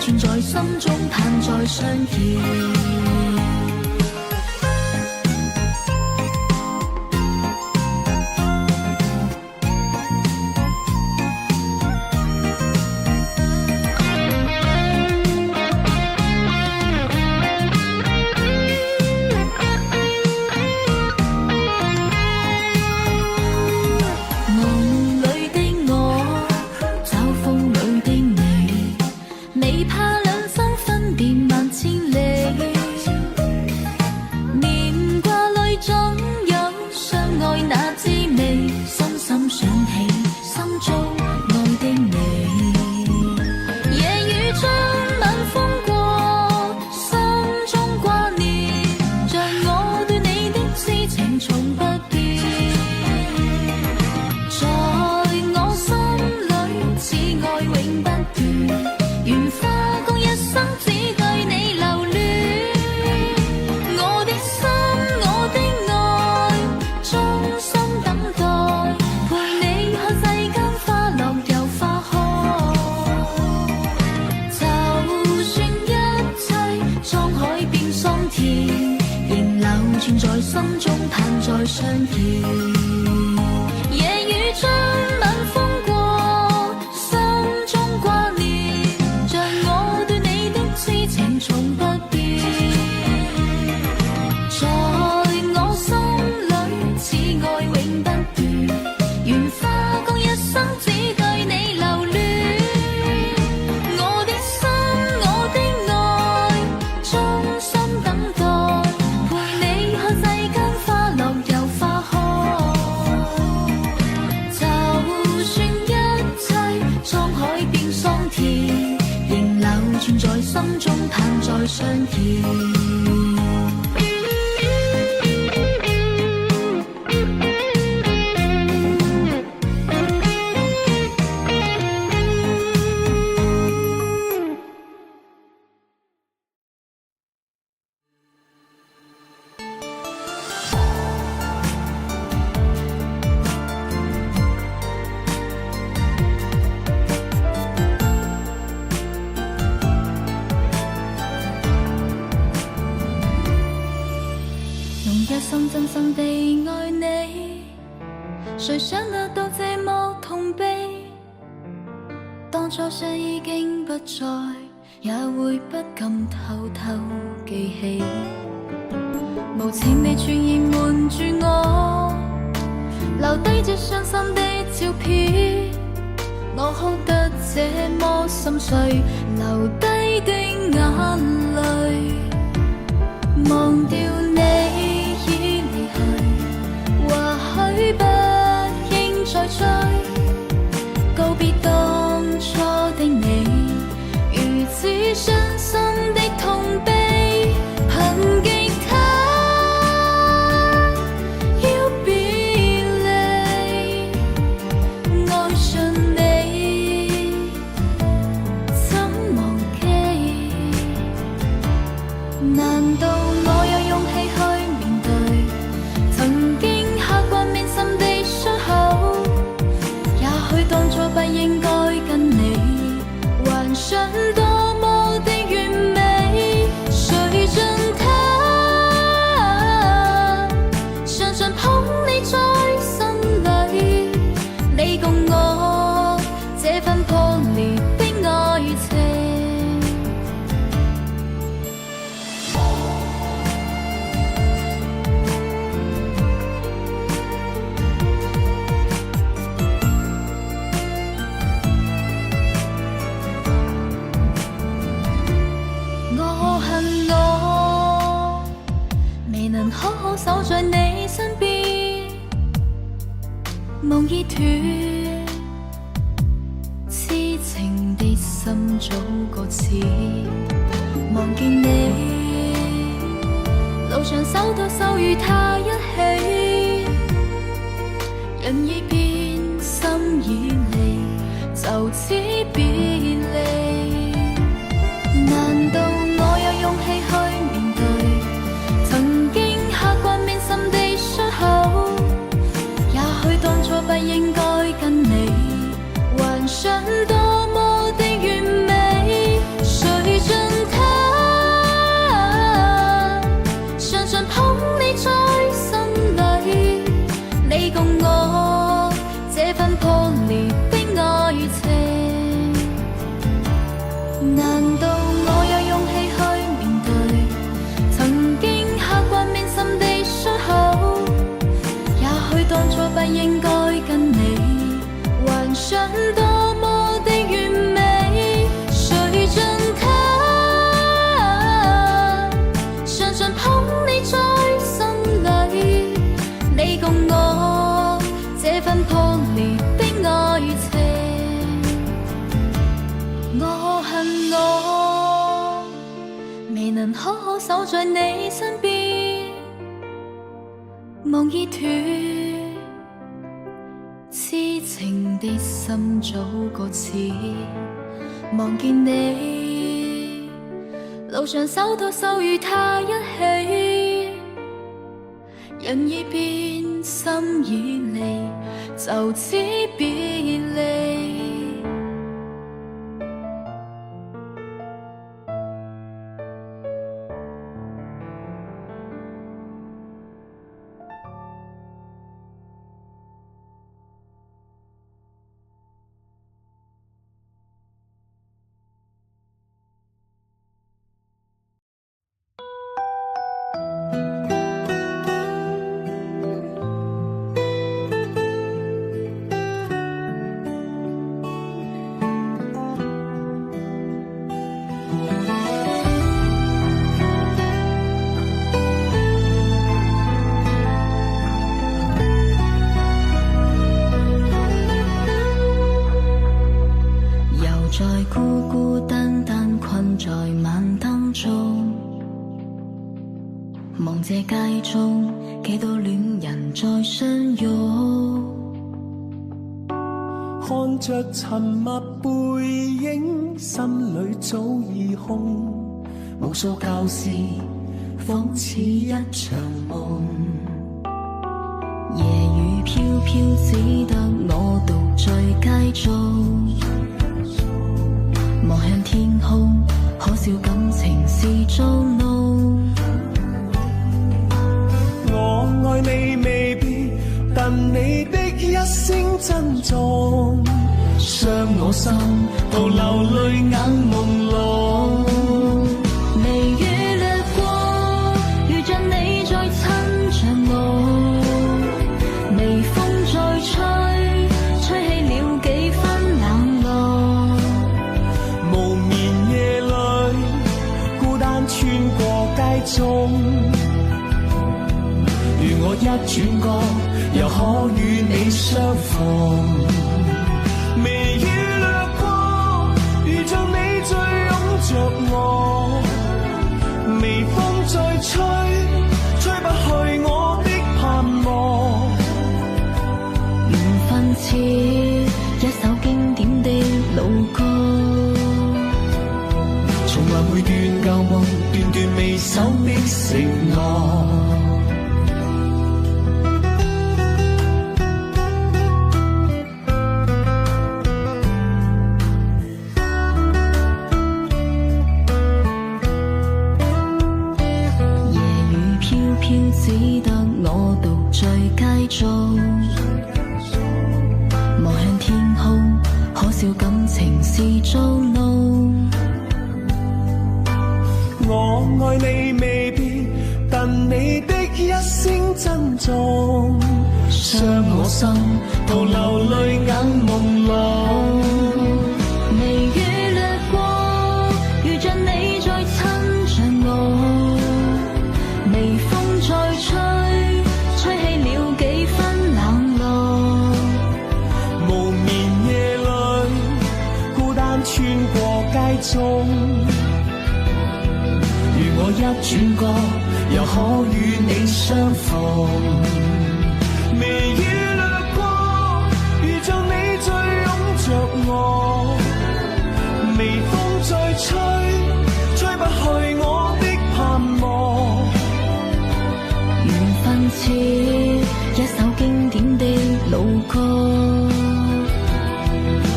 存在心中，盼再相見。存在心中，盼再相見。夜雨將晚風過，心中掛念，像我對你的痴情從不變。在我心裏，此愛永不斷，願花光一生只對你留戀。我的心，我的愛，衷心等待。存在心中，盼再相見。一心真心地愛你，誰想得到這麼痛悲？當初相已經不在，也會不禁偷偷記起。無情味傳言瞞住我，留低這傷心的照片。我哭得這麼心碎，流低的眼淚，忘掉你。或許不應再追，告別當初的你，如此傷心的痛悲，憑吉他要別離，愛上你怎忘記？難道我有勇氣去面對曾經刻骨銘心的傷口？也許當初不應該跟你幻想多麼的完美，誰盡他常常捧你在心裏，你共我這份破裂的愛情。好好守在你身邊，夢已斷，痴情的心早擱淺。望見你，路上手拖手與他一起，人已變，心已離，就此別離。難道我有勇氣去面對曾經刻骨銘心的傷口？也許當初不應該跟你幻想多麼的完美，誰人好好守在你身邊，夢已斷，痴情的心早擱淺，望見你路上手拖手與他一起，人已變，心已離，就此別離。在孤孤單單困在晚燈中，望這街中幾多戀人在相擁，看着沉默背影，心裏早已空，無數舊事仿似一場夢，夜雨飄飄，只得我獨在街中，望向天空，可笑感情是捉弄。我愛你未必，但你的一聲珍重，傷我心到流淚眼朦朧。微雨掠過，遇着你再親着我，微風再吹，吹起了幾分冷落。無眠夜裏，孤單穿過街中，如我一轉角，又可與你相逢。微雨掠過，遇着你再擁着我，微風再吹，吹不去我的盼望。緣分似一首經典的老歌，從來每段舊夢，段段未守的承諾。只得我獨在街中，望向天空，可笑感情是捉弄。我愛你未必，但你的一聲珍重，傷我心到流淚眼朦朧。微雨掠過，遇着你再親着我，微風再吹，吹起了幾分冷落。無眠夜裏，孤單穿過街中，如我一轉角，又可與你相逢。微雨掠過，遇着你再擁着我，微風再吹，吹不去我的盼望。緣分似一首經典的老歌，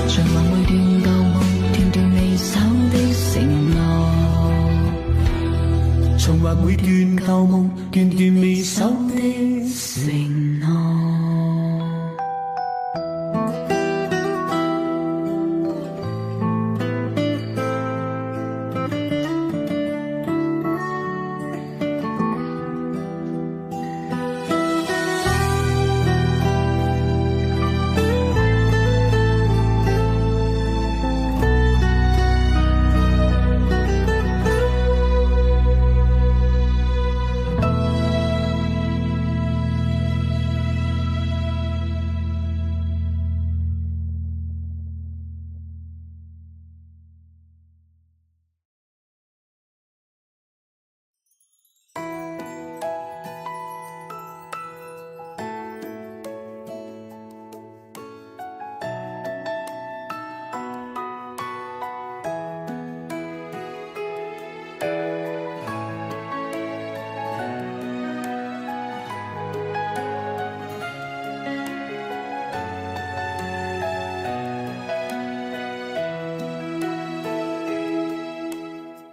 循環每段舊夢，段段未守的承諾。重還每段舊夢，段段未守的承諾。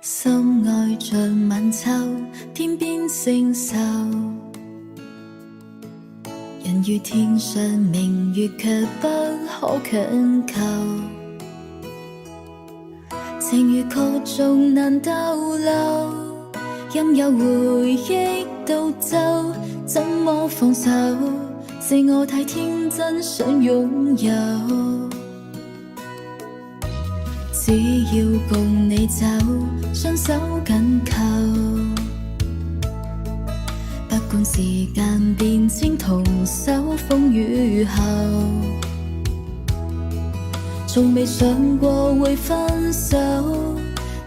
深愛着晚秋，天邊星宿，人如天上明月，卻不可強求。情如曲中難逗留，任由回憶倒走，怎麼放手？是我太天真想擁有。只要共你走，雙手緊扣，不管時間變遷，同守風雨後。從未想過會分手，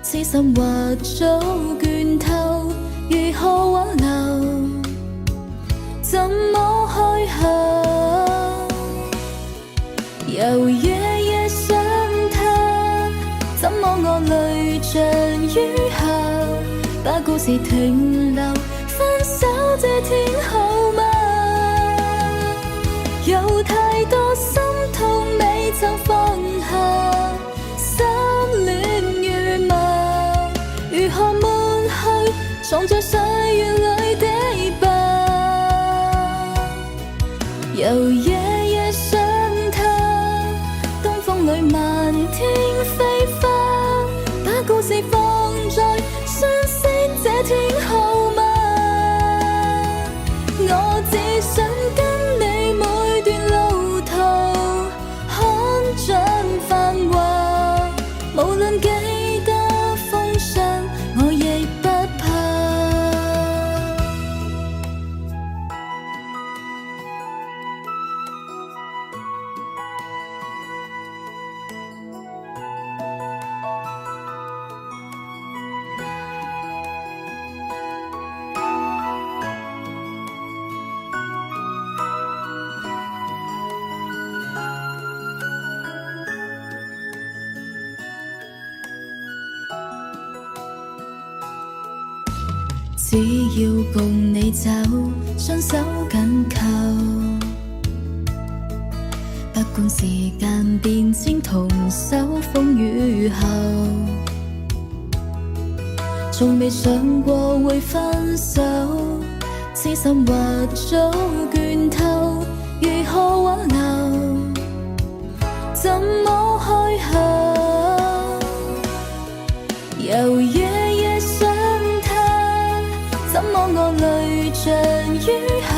痴心或早倦透，如何挽留？怎麼開口？又夜夜想他，怎麼我淚像雨後，把故事停留，分手這天好嗎？有太多心痛未曾放下，心亂如麻，如何抹去藏在歲月裏的疤？又夜夜想他，東風裏漫天飛花，把故事放在相識這天好嗎？我只想跟你每段路途看盡繁華，無論幾多風霜，我亦不怕。只要共你走，雙手緊扣，不管時間變遷，同守風雨後。從未想過會分手，痴心或早倦透，如何挽留？怎麼開口？又夜夜想他，怎麼我淚像雨後，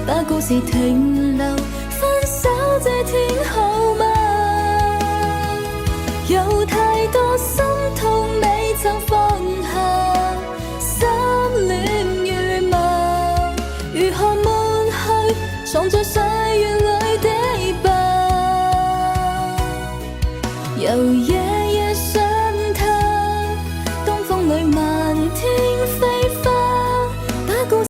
把故事停留，分手這天好嗎？有太多心痛未曾放下，心亂如麻，如何抹去藏在歲月裏的疤？又